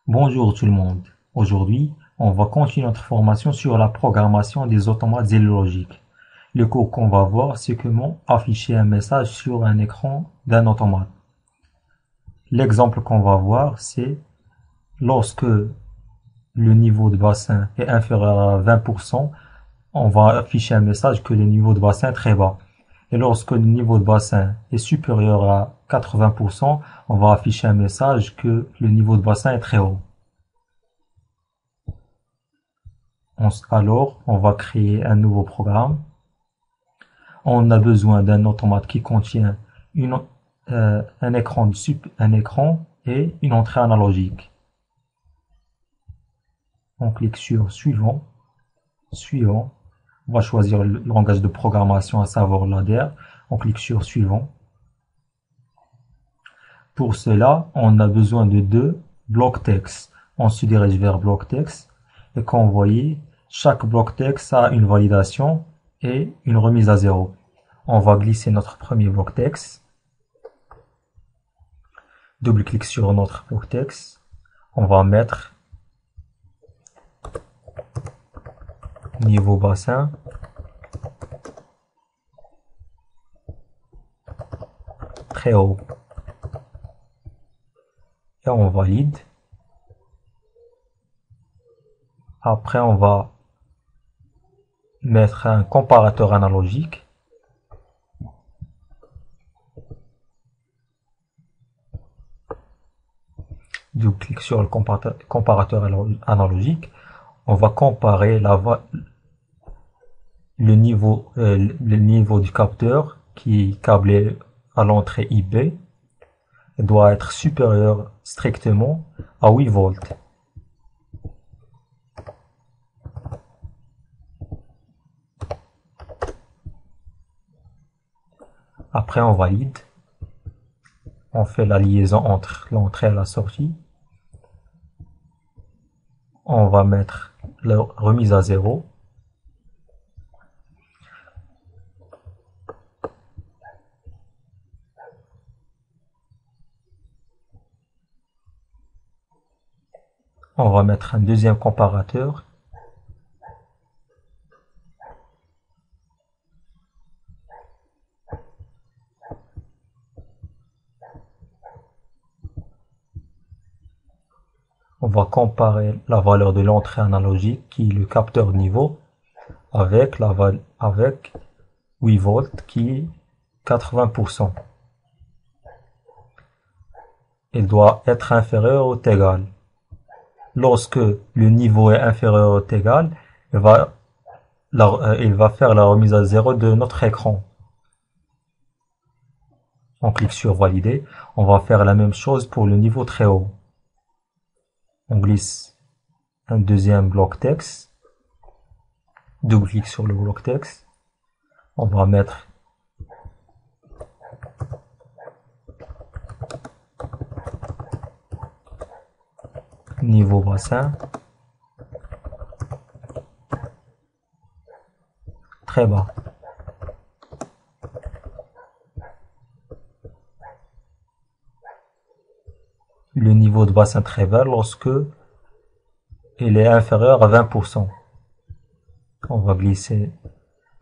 Bonjour tout le monde. Aujourd'hui, on va continuer notre formation sur la programmation des automates et logiques. Le cours qu'on va voir, c'est comment afficher un message sur un écran d'un automate. L'exemple qu'on va voir, c'est lorsque le niveau de bassin est inférieur à 20%, on va afficher un message que le niveau de bassin est très bas. Et lorsque le niveau de bassin est supérieur à 80%, on va afficher un message que le niveau de bassin est très haut. Alors, on va créer un nouveau programme. On a besoin d'un automate qui contient un écran et une entrée analogique. On clique sur Suivant. Suivant. On va choisir le langage de programmation, à savoir ladder. On clique sur Suivant. Pour cela, on a besoin de deux blocs texte. On se dirige vers bloc texte. Et comme vous voyez, chaque bloc texte a une validation et une remise à zéro. On va glisser notre premier bloc texte. Double-clic sur notre bloc texte. On va mettre niveau bassin. Très haut. Et on valide. Après, on va mettre un comparateur analogique. Double-clic sur le comparateur analogique. On va comparer le niveau du capteur qui est câblé à l'entrée IB doit être supérieur strictement à 8 volts. Après, on valide. On fait la liaison entre l'entrée et la sortie. On va mettre la remise à zéro. On va mettre un deuxième comparateur. On va comparer la valeur de l'entrée analogique qui est le capteur niveau avec 8 volts qui est 80%. Il doit être inférieur ou égal. Lorsque le niveau est inférieur ou égal, il va faire la remise à zéro de notre écran. On clique sur valider. On va faire la même chose pour le niveau très haut. On glisse un deuxième bloc texte. Double-clic sur le bloc texte. On va mettre niveau bassin. Très bas. Le niveau de bassin très bas lorsque il est inférieur à 20%. On va glisser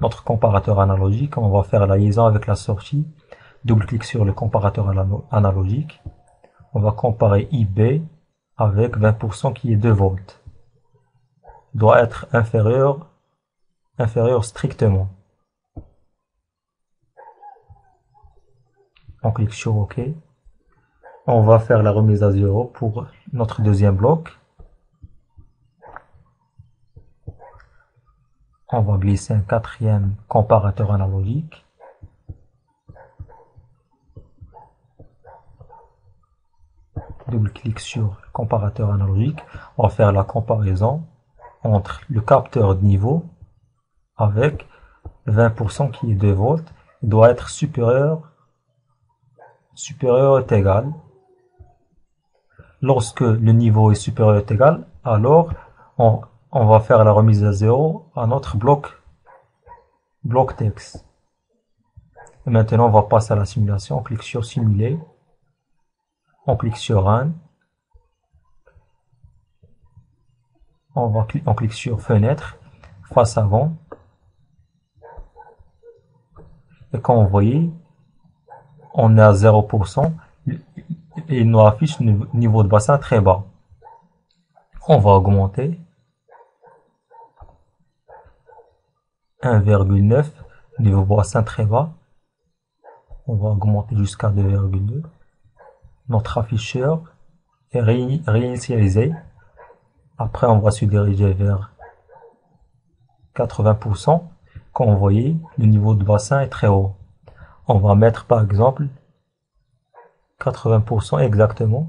notre comparateur analogique. On va faire la liaison avec la sortie. Double-clic sur le comparateur analogique. On va comparer IB avec 20% qui est 2 volts. Doit être inférieur strictement. On clique sur OK. On va faire la remise à zéro pour notre deuxième bloc. On va glisser un quatrième comparateur analogique. Double-clic sur le comparateur analogique. On va faire la comparaison entre le capteur de niveau avec 20% qui est 2 volts. Il doit être supérieur ou égal. Lorsque le niveau est supérieur ou égal, alors on va faire la remise à zéro à notre bloc texte. Et maintenant, on va passer à la simulation. On clique sur Simuler. On clique sur Run. On clique sur fenêtre, face avant. Et comme vous voyez, on est à 0% et il nous affiche niveau de bassin très bas. On va augmenter 1,9, niveau de bassin très bas. On va augmenter jusqu'à 2,2. Notre afficheur est réinitialisé. Après, on va se diriger vers 80%. Comme vous voyez, le niveau de bassin est très haut. On va mettre par exemple 80% exactement.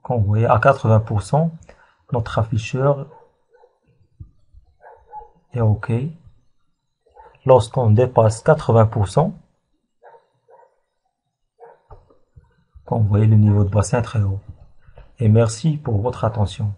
Comme vous voyez, à 80%, notre afficheur est OK. Lorsqu'on dépasse 80%, comme vous voyez, le niveau de bassin est très haut. Et merci pour votre attention.